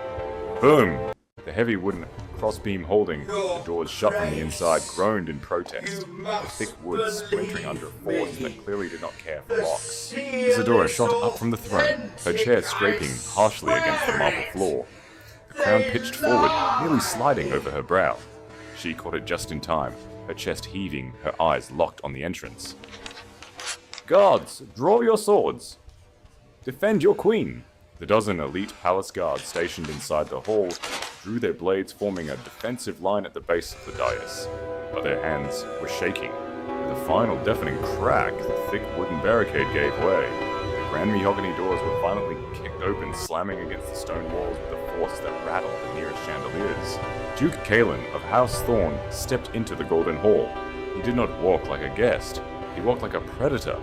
Boom! The heavy wooden crossbeam holding the doors shut from the inside groaned in protest, the thick wood splintering under a force that clearly did not care for locks. Isadora shot up from the throne, her chair scraping harshly against the marble floor. The crown pitched forward, nearly sliding over her brow. She caught it just in time, her chest heaving, her eyes locked on the entrance. Guards, draw your swords! Defend your queen! The dozen elite palace guards stationed inside the hall drew their blades, forming a defensive line at the base of the dais, but their hands were shaking. With a final deafening crack, the thick wooden barricade gave way. The grand mahogany doors were violently kicked open, slamming against the stone walls with a force that rattled the nearest chandeliers. Duke Kalen of House Thorn stepped into the Golden Hall. He did not walk like a guest, he walked like a predator,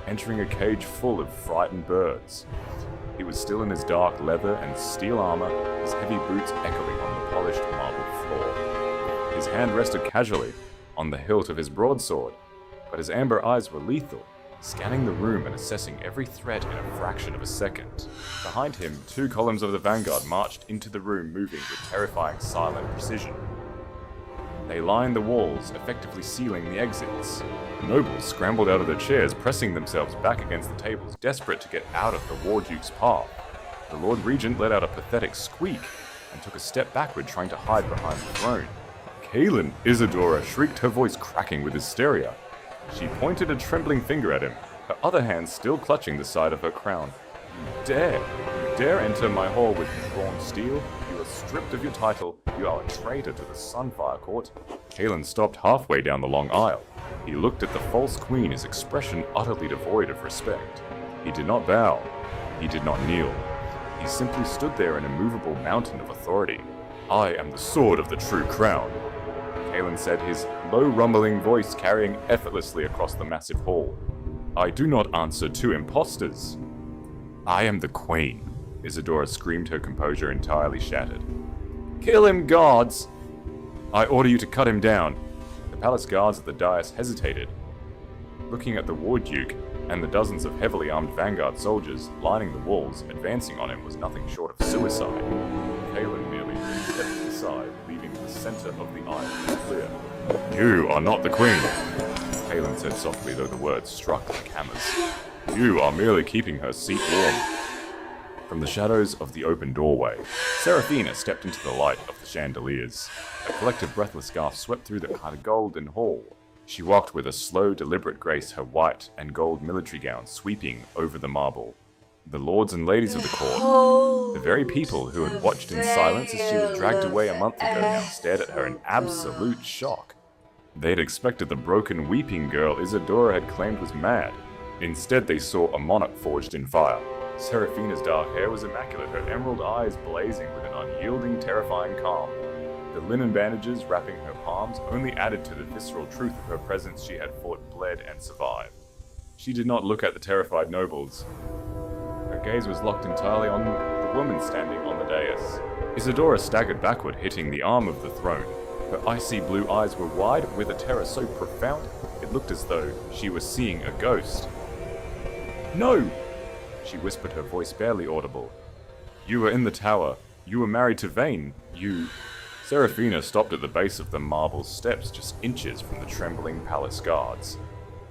entering a cage full of frightened birds. He was still in his dark leather and steel armor, his heavy boots echoing on the polished marble floor. His hand rested casually on the hilt of his broadsword, but his amber eyes were lethal, scanning the room and assessing every threat in a fraction of a second. Behind him, 2 columns of the vanguard marched into the room, moving with terrifying silent precision. They lined the walls, effectively sealing the exits. The nobles scrambled out of their chairs, pressing themselves back against the tables, desperate to get out of the War Duke's path. The Lord Regent let out a pathetic squeak and took a step backward, trying to hide behind the throne. Kalen, Isadora shrieked, her voice cracking with hysteria. She pointed a trembling finger at him, her other hand still clutching the side of her crown. You dare enter my hall with drawn steel? You are stripped of your title. You are a traitor to the Sunfire Court. Kalen stopped halfway down the long aisle. He looked at the false queen, his expression utterly devoid of respect. He did not bow. He did not kneel. He simply stood there, an immovable mountain of authority. I am the sword of the true crown, Kalen said, his low rumbling voice carrying effortlessly across the massive hall. I do not answer to imposters. I am the queen, Isadora screamed, her composure entirely shattered. Kill him, guards! I order you to cut him down. The palace guards at the dais hesitated, looking at the War Duke and the dozens of heavily armed vanguard soldiers lining the walls. Advancing on him was nothing short of suicide. Kalen merely stepped aside, leaving the center of the aisle clear. You are not the queen, Kalen said softly, though the words struck like hammers. You are merely keeping her seat warm. From the shadows of the open doorway, Seraphina stepped into the light of the chandeliers. A collective breathless gasp swept through the golden hall. She walked with a slow, deliberate grace, her white and gold military gown sweeping over the marble. The lords and ladies of the court, the very people who had watched in silence as she was dragged away a month ago, now stared at her in absolute shock. They had expected the broken, weeping girl Isadora had claimed was mad. Instead, they saw a monarch forged in fire. Seraphina's dark hair was immaculate, her emerald eyes blazing with an unyielding, terrifying calm. The linen bandages wrapping her palms only added to the visceral truth of her presence. She had fought, bled, and survived. She did not look at the terrified nobles. Her gaze was locked entirely on the woman standing on the dais. Isadora staggered backward, hitting the arm of the throne. Her icy blue eyes were wide, with a terror so profound, it looked as though she was seeing a ghost. "No!" she whispered, her voice barely audible. "You were in the tower. You were married to Vane. You..." Seraphina stopped at the base of the marble steps, just inches from the trembling palace guards.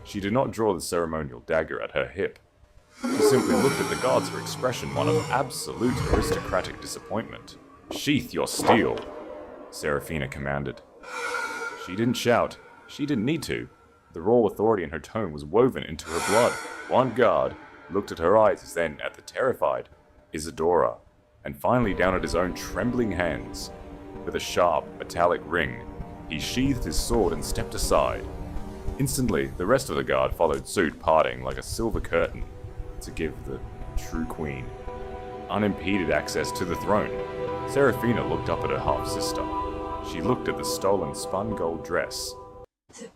She did not draw the ceremonial dagger at her hip. She simply looked at the guards, her expression one of absolute aristocratic disappointment. "Sheath your steel," Seraphina commanded. She didn't shout. She didn't need to. The raw authority in her tone was woven into her blood. One guard looked at her eyes, then at the terrified Isadora, and finally down at his own trembling hands. With a sharp, metallic ring, he sheathed his sword and stepped aside. Instantly, the rest of the guard followed suit, parting like a silver curtain to give the true queen unimpeded access to the throne. Seraphina looked up at her half-sister. She looked at the stolen spun gold dress.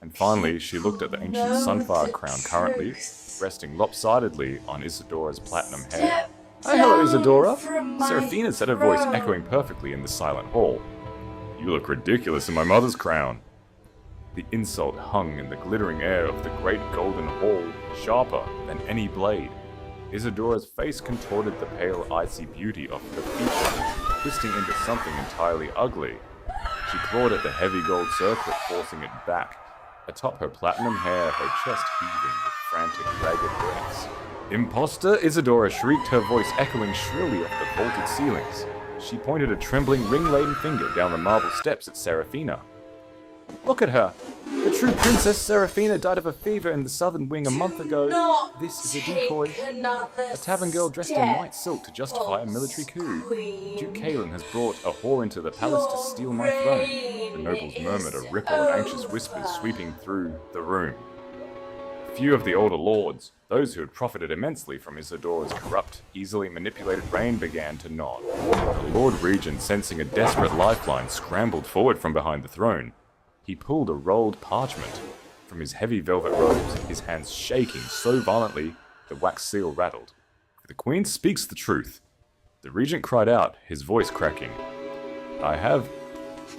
And finally, she looked at the ancient Sunfire crown currently resting lopsidedly on Isadora's platinum hair. "Oh, hello, Isadora!" Seraphina said, her voice echoing perfectly in the silent hall. "You look ridiculous in my mother's crown." The insult hung in the glittering air of the great golden hall, sharper than any blade. Isadora's face contorted the pale, icy beauty of her features, twisting into something entirely ugly. She clawed at the heavy gold circlet, forcing it back. Atop her platinum hair, her chest heaving with frantic, ragged breaths. "Imposter!" Isadora shrieked, her voice echoing shrilly off the vaulted ceilings. She pointed a trembling, ring-laden finger down the marble steps at Seraphina. "Look at her! The true Princess Seraphina died of a fever in the southern wing a month ago. This is a decoy. A tavern girl dressed in white silk to justify a military coup. Duke Kaelin has brought a whore into the palace to steal my throne." The nobles murmured, a ripple of anxious whispers sweeping through the room. Few of the older lords, those who had profited immensely from Isadora's corrupt, easily manipulated reign, began to nod. The Lord Regent, sensing a desperate lifeline, scrambled forward from behind the throne. He pulled a rolled parchment from his heavy velvet robes, his hands shaking so violently the wax seal rattled. "The Queen speaks the truth," the Regent cried out, his voice cracking. "I have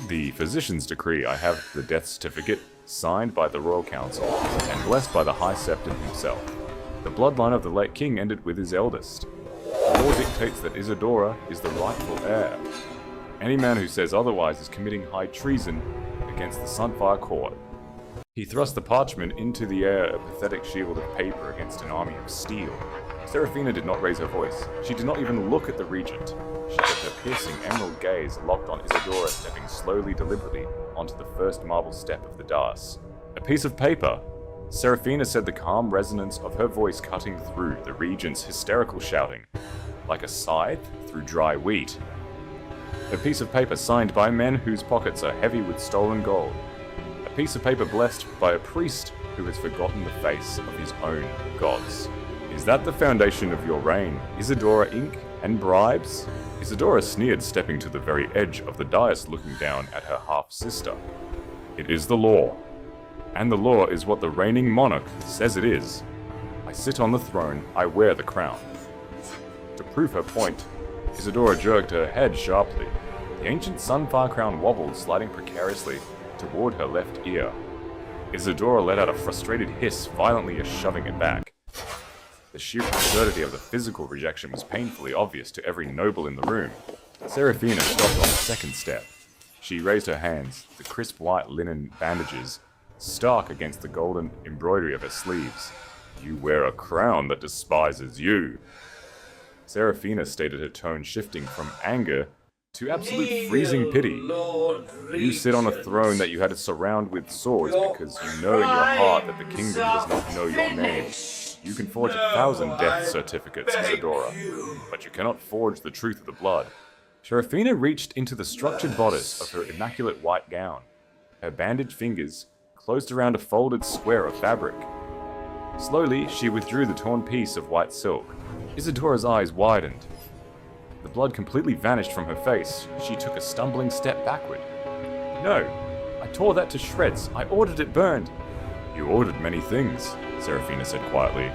the physician's decree. I have the death certificate, signed by the Royal Council and blessed by the High Septon himself. The bloodline of the late king ended with his eldest. The law dictates that Isadora is the rightful heir. Any man who says otherwise is committing high treason against the Sunfire Court." He thrust the parchment into the air, a pathetic shield of paper against an army of steel. Seraphina did not raise her voice. She did not even look at the Regent. She kept her piercing emerald gaze locked on Isadora, stepping slowly, deliberately onto the first marble step of the dais. "A piece of paper," Seraphina said, the calm resonance of her voice cutting through the Regent's hysterical shouting, like a scythe through dry wheat. "A piece of paper signed by men whose pockets are heavy with stolen gold. A piece of paper blessed by a priest who has forgotten the face of his own gods. Is that the foundation of your reign, Isadora, ink and bribes?" Isadora sneered, stepping to the very edge of the dais, looking down at her half-sister. "It is the law. And the law is what the reigning monarch says it is. I sit on the throne, I wear the crown." To prove her point, Isadora jerked her head sharply. The ancient Sunfire crown wobbled, sliding precariously toward her left ear. Isadora let out a frustrated hiss, violently shoving it back. The sheer absurdity of the physical rejection was painfully obvious to every noble in the room. Seraphina stopped on the second step. She raised her hands, the crisp white linen bandages stark against the golden embroidery of her sleeves. "You wear a crown that despises you." Seraphina stated, her tone shifting from anger to absolute freezing pity. "You sit on a throne that you had to surround with swords because you know in your heart that the kingdom does not know your name. You can forge 1,000 death certificates, Isadora, but you cannot forge the truth of the blood." Seraphina reached into the structured bodice of her immaculate white gown. Her bandaged fingers closed around a folded square of fabric. Slowly, she withdrew the torn piece of white silk. Isadora's eyes widened. The blood completely vanished from her face. She took a stumbling step backward. No, I tore that to shreds. I ordered it burned. You ordered many things, Seraphina said quietly.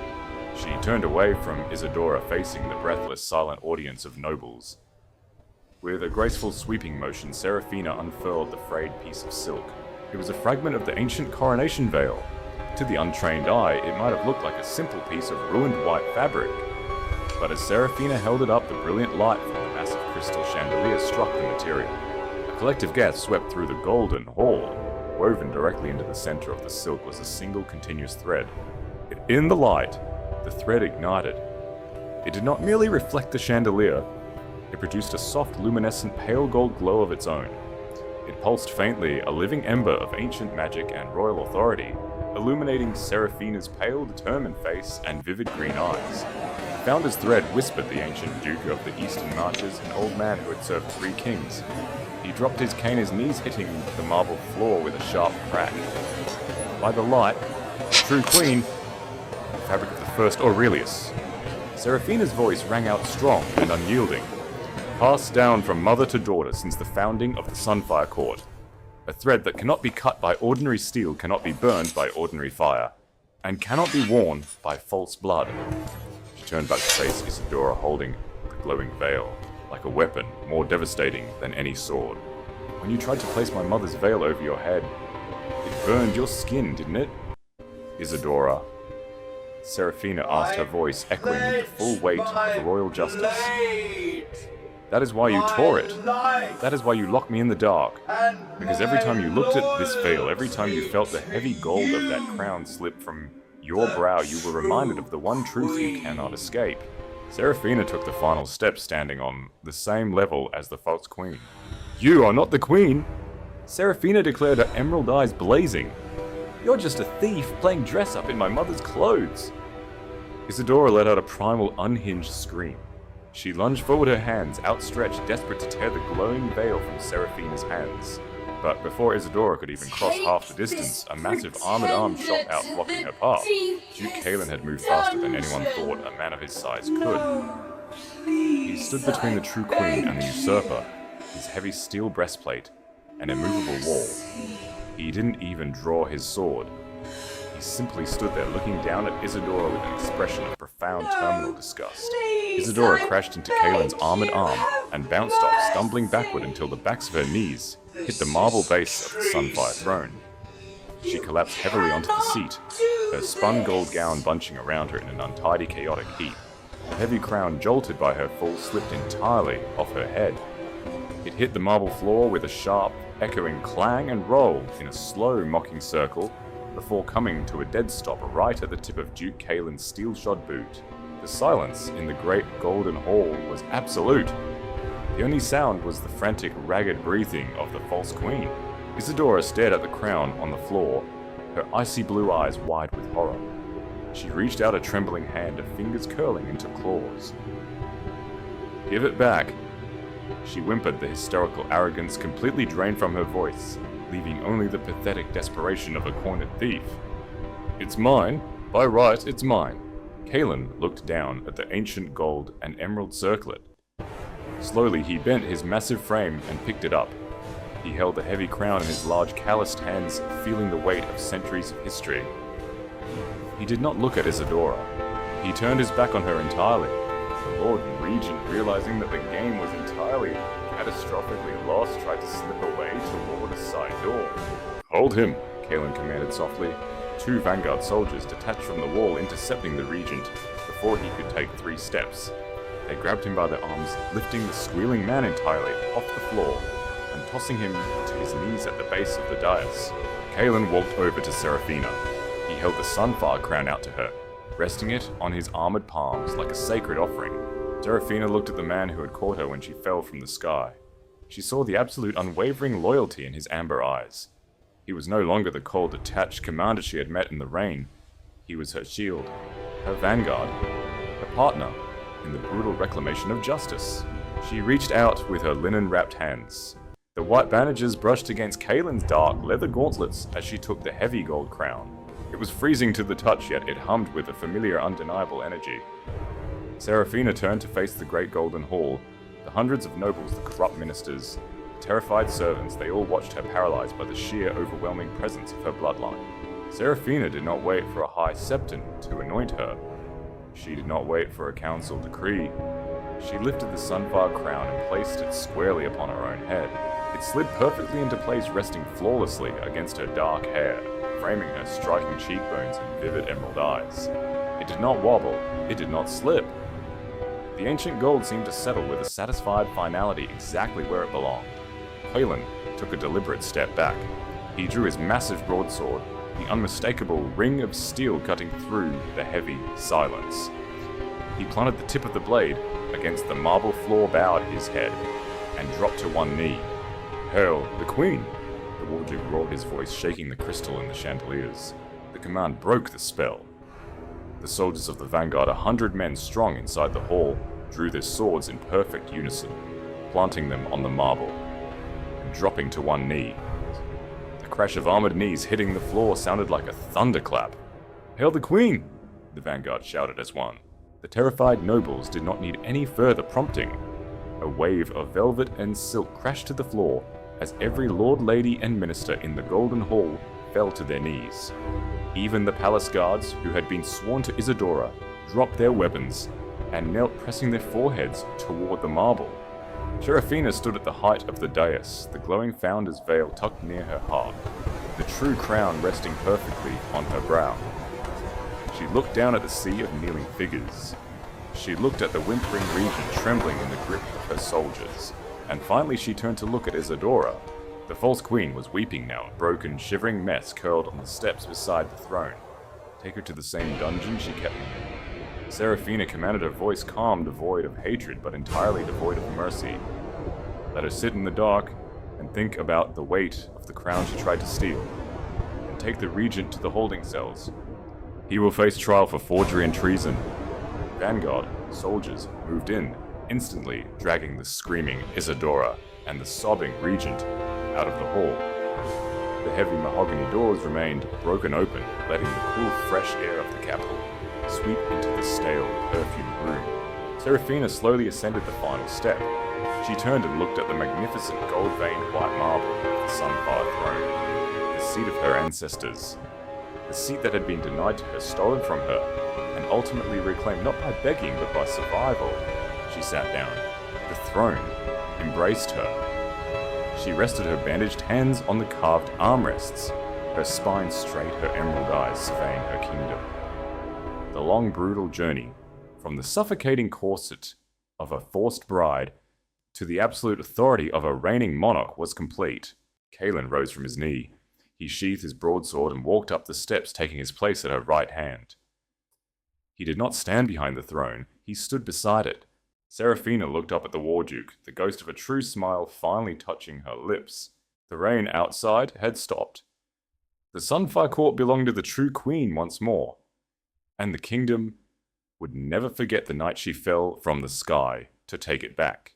She turned away from Isadora, facing the breathless, silent audience of nobles. With a graceful sweeping motion, Seraphina unfurled the frayed piece of silk. It was a fragment of the ancient coronation veil. To the untrained eye, it might have looked like a simple piece of ruined white fabric. But as Seraphina held it up, the brilliant light from the massive crystal chandelier struck the material. A collective gasp swept through the golden hall. Woven directly into the center of the silk was a single continuous thread. In the light, the thread ignited. It did not merely reflect the chandelier, it produced a soft, luminescent, pale gold glow of its own. It pulsed faintly, a living ember of ancient magic and royal authority, illuminating Seraphina's pale, determined face and vivid green eyes. The founder's thread whispered the ancient Duke of the Eastern Marches, an old man who had served 3 kings. He dropped his cane, his knees hitting the marble floor with a sharp crack. By the light, the true queen, the fabric of the first Aurelius. Seraphina's voice rang out strong and unyielding, passed down from mother to daughter since the founding of the Sunfire Court. A thread that cannot be cut by ordinary steel, cannot be burned by ordinary fire, and cannot be worn by false blood. She turned back to face Isadora, holding the glowing veil, like a weapon more devastating than any sword. When you tried to place my mother's veil over your head, it burned your skin, didn't it? Isadora. Seraphina asked, her voice echoing with the full weight of royal justice. That is why you tore it. That is why you locked me in the dark. Because every time you looked at this veil, every time you felt the heavy gold of that crown slip from your brow, you were reminded of the one truth you cannot escape. Seraphina took the final step, standing on the same level as the false queen. You are not the queen! Seraphina declared, her emerald eyes blazing. You're just a thief playing dress-up in my mother's clothes. Isadora let out a primal, unhinged scream. She lunged forward, her hands outstretched, desperate to tear the glowing veil from Seraphina's hands. But before Isadora could even cross half the distance, a massive armored arm shot out, blocking her path. Duke Kaelin had moved faster than anyone thought a man of his size could. He stood between the true queen and the usurper, his heavy steel breastplate, an immovable wall. He didn't even draw his sword. He simply stood there, looking down at Isadora with an expression of profound terminal disgust. Isadora crashed into Kaelin's armored arm and bounced off, stumbling backward until the backs of her knees hit the marble base of the Sunfire Throne. She collapsed heavily onto the seat, her spun gold gown bunching around her in an untidy, chaotic heap. The heavy crown, jolted by her fall, slipped entirely off her head. It hit the marble floor with a sharp, echoing clang and roll in a slow, mocking circle before coming to a dead stop right at the tip of Duke Kaelin's steel-shod boot. The silence in the great golden hall was absolute. The only sound was the frantic, ragged breathing of the false queen. Isadora stared at the crown on the floor, her icy blue eyes wide with horror. She reached out a trembling hand, her fingers curling into claws. Give it back. She whimpered, the hysterical arrogance completely drained from her voice, leaving only the pathetic desperation of a cornered thief. It's mine. By right, it's mine. Kaelin looked down at the ancient gold and emerald circlet. Slowly, he bent his massive frame and picked it up. He held the heavy crown in his large calloused hands, feeling the weight of centuries of history. He did not look at Isadora. He turned his back on her entirely. The Lord Regent, realizing that the game was entirely catastrophically lost, tried to slip away toward a side door. Hold him, Kaelin commanded softly. 2 vanguard soldiers detached from the wall, intercepting the Regent before he could take 3 steps. They grabbed him by the arms, lifting the squealing man entirely off the floor and tossing him to his knees at the base of the dais. Kaelin walked over to Seraphina. He held the Sunfire crown out to her, resting it on his armored palms like a sacred offering. Seraphina looked at the man who had caught her when she fell from the sky. She saw the absolute unwavering loyalty in his amber eyes. He was no longer the cold, detached commander she had met in the rain. He was her shield, her vanguard, her partner in the brutal reclamation of justice. She reached out with her linen-wrapped hands. The white bandages brushed against Kaylin's dark leather gauntlets as she took the heavy gold crown. It was freezing to the touch, yet it hummed with a familiar, undeniable energy. Seraphina turned to face the great golden hall. The hundreds of nobles, the corrupt ministers, the terrified servants, they all watched her paralyzed by the sheer, overwhelming presence of her bloodline. Seraphina did not wait for a high septon to anoint her. She did not wait for a council decree. She lifted the Sunfire crown and placed it squarely upon her own head. It slid perfectly into place, resting flawlessly against her dark hair, framing her striking cheekbones and vivid emerald eyes. It did not wobble, it did not slip. The ancient gold seemed to settle with a satisfied finality exactly where it belonged. Kaylin took a deliberate step back. He drew his massive broadsword, the unmistakable ring of steel cutting through the heavy silence. He planted the tip of the blade against the marble floor, bowed his head, and dropped to one knee. "Hail, the Queen!" The Warduke roared, his voice shaking the crystal in the chandeliers. The command broke the spell. The soldiers of the vanguard, 100 men strong inside the hall, drew their swords in perfect unison, planting them on the marble, and dropping to one knee. The crash of armored knees hitting the floor sounded like a thunderclap. "Hail the Queen!" the vanguard shouted as one. The terrified nobles did not need any further prompting. A wave of velvet and silk crashed to the floor as every lord, lady, and minister in the Golden Hall fell to their knees. Even the palace guards, who had been sworn to Isadora, dropped their weapons and knelt, pressing their foreheads toward the marble. Seraphina stood at the height of the dais, the glowing founder's veil tucked near her heart, the true crown resting perfectly on her brow. She looked down at the sea of kneeling figures. She looked at the whimpering region trembling in the grip of her soldiers. And finally she turned to look at Isadora. The false queen was weeping now, a broken, shivering mess curled on the steps beside the throne. "Take her to the same dungeon she kept me in." Seraphina commanded, her voice calm, devoid of hatred, but entirely devoid of mercy. "Let her sit in the dark and think about the weight of the crown she tried to steal. And take the regent to the holding cells. He will face trial for forgery and treason." Vanguard soldiers moved in, instantly dragging the screaming Isadora and the sobbing regent out of the hall. The heavy mahogany doors remained broken open, letting the cool, fresh air of the capital sweep into the stale, perfumed room. Seraphina slowly ascended the final step. She turned and looked at the magnificent gold-veined white marble of the Sunfire Throne, the seat of her ancestors. The seat that had been denied to her, stolen from her, and ultimately reclaimed not by begging but by survival. She sat down. The throne embraced her. She rested her bandaged hands on the carved armrests, her spine straight, her emerald eyes surveying her kingdom. The long, brutal journey, from the suffocating corset of a forced bride to the absolute authority of a reigning monarch, was complete. Kaylin rose from his knee. He sheathed his broadsword and walked up the steps, taking his place at her right hand. He did not stand behind the throne, he stood beside it. Seraphina looked up at the Warduke, the ghost of a true smile finally touching her lips. The rain outside had stopped. The Sunfire Court belonged to the true queen once more, and the kingdom would never forget the night she fell from the sky to take it back.